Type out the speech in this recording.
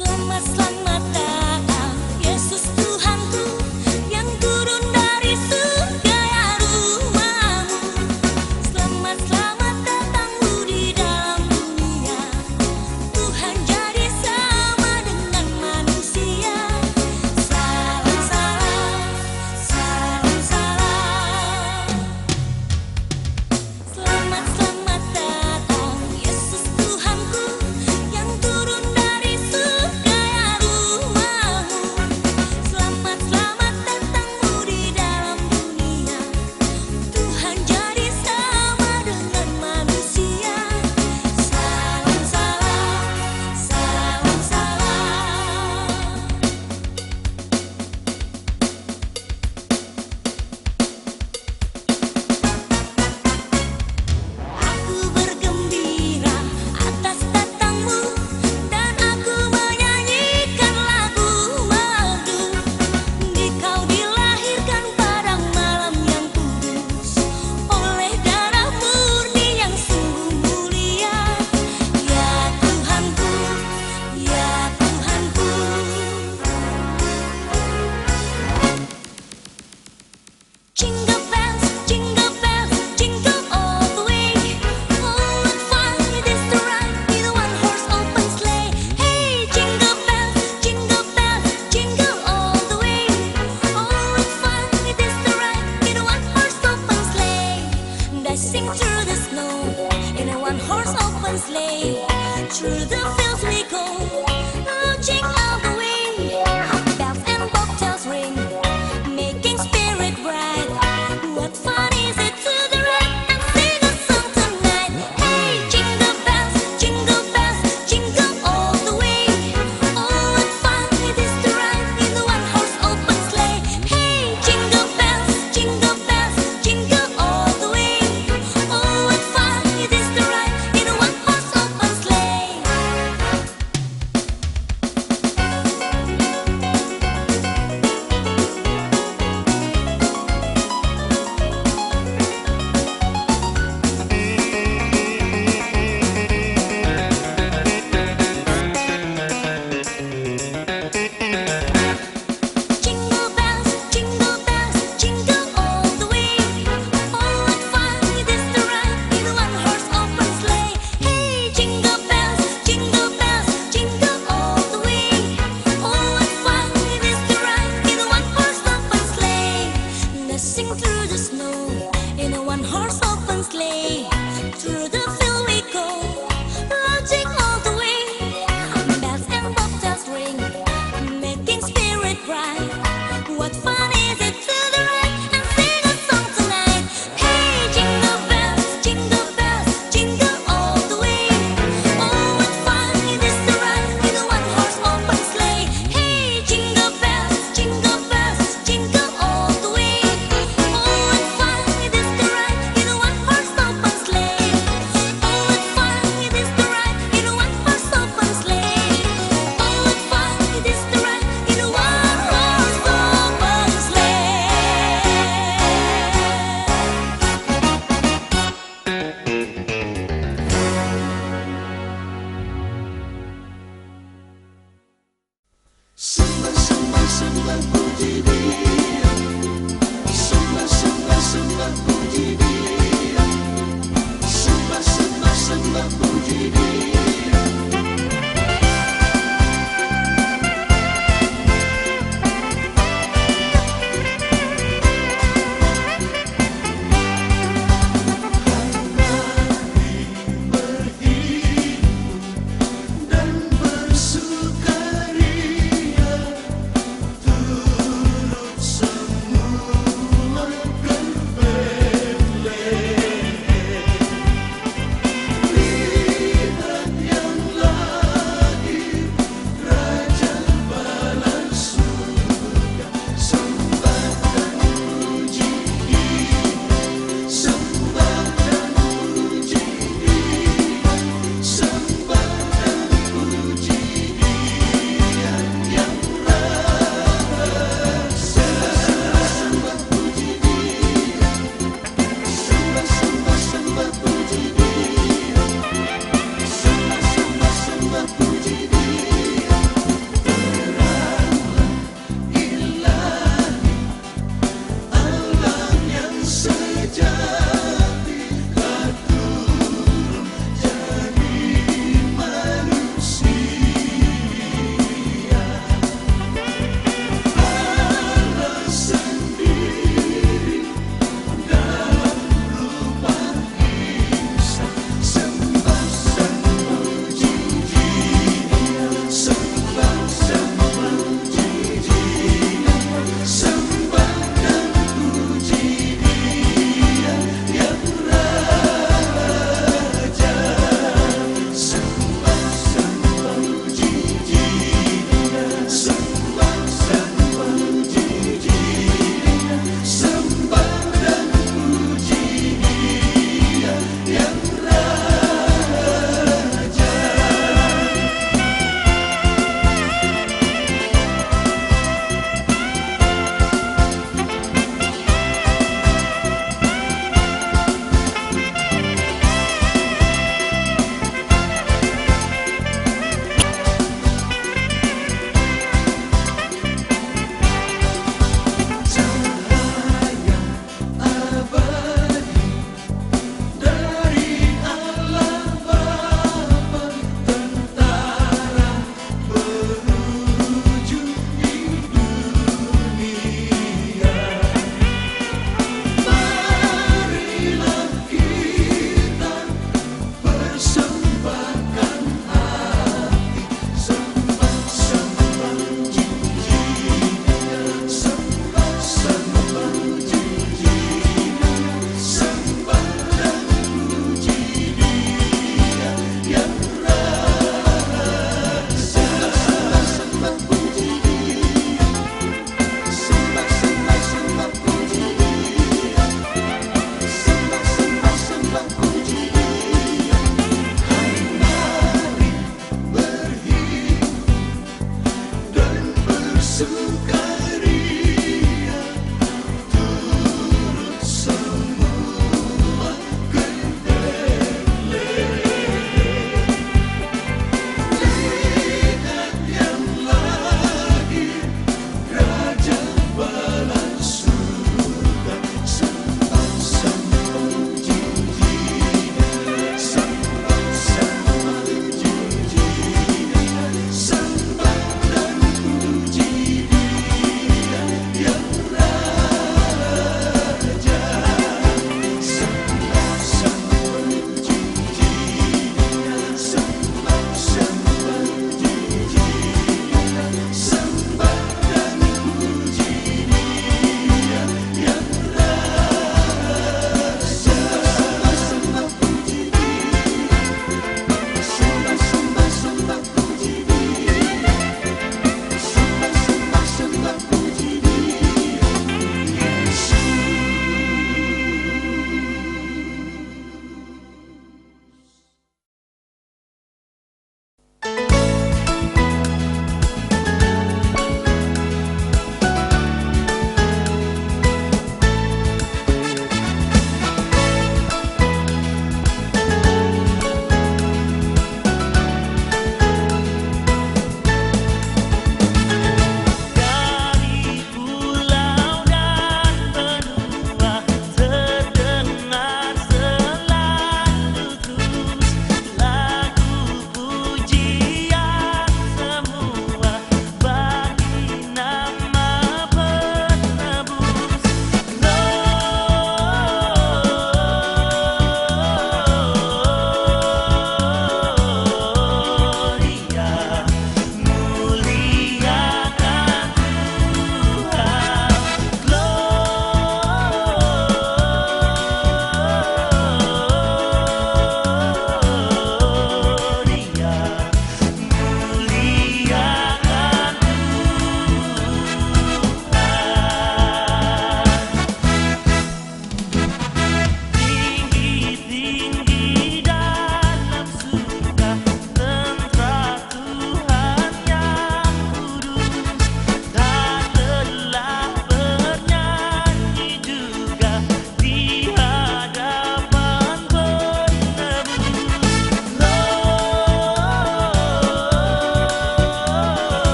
Selamat, selamat datang, Yesus Tuhanku, yang turun dari surga ya rumahmu. Selamat, selamat datangmu di dalam dunia. Tuhan jadi sama dengan manusia. Salam, salam, salam, salam. Selamat, selamat datang, Yesus Tuhanku, yang turun dari surga ya rumahmu. Selamat, selamat datangmu di dalam dunia. Tuhan jadi sama dengan manusia. Salam, salam, salam, salam. Aku bergembira atas datangmu, dan aku menyanyikan lagu merdu. Dikau dilahirkan pada malam yang kudus, oleh darah murni yang sungguh mulia. Ya Tuhanku, ya Tuhanku. Jingle bells, jingle bells, jingle all the way. Oh, what fun it is to ride in a one-horse open sleigh. Hey, jingle bells, jingle all the way. Oh, what fun it is to ride in a one-horse open sleigh. Dashing through the snow in a one-horse open sleigh. Through the fields we go, marching all the way. Bells and bobtails ring, making spirit bright. What fun is it to the ride and sing a song tonight? Hey, jingle bells, jingle all the way. Oh, what fun it is to ride in the one-horse open sleigh. Hey, jingle bells, jingle all the way. Oh, what fun it is to ride in a one-horse open sleigh. Jingle bells, jingle all the way. Oh, what fun it is to ride in a one-horse open sleigh. Hey, jingle bells, jingle all the way. Oh, what fun it is to ride in a one-horse open sleigh. Dashing through the snow in a one-horse open sleigh. Through the field we go, marching all the way. Bells and bobtails ring, making spirit bright. What fun is it to the ride and sing a song tonight? Hey, jingle bells, jingle all the way. Oh, what fun it is to ride in a one-horse open sleigh. Hey, jingle bells, jingle all the way. Oh, what fun it is to ride in a one-horse open sleigh. Oh, what fun it is to ride in a one-horse open sleigh. Oh, what fun it is to ride in a one-horse open sleigh. Sembah, sembah, sembah puji Dia. Sembah, sembah, sembah puji Dia. Sembah, sembah, sembah puji Dia. Dan bersukaria, Tuhan suka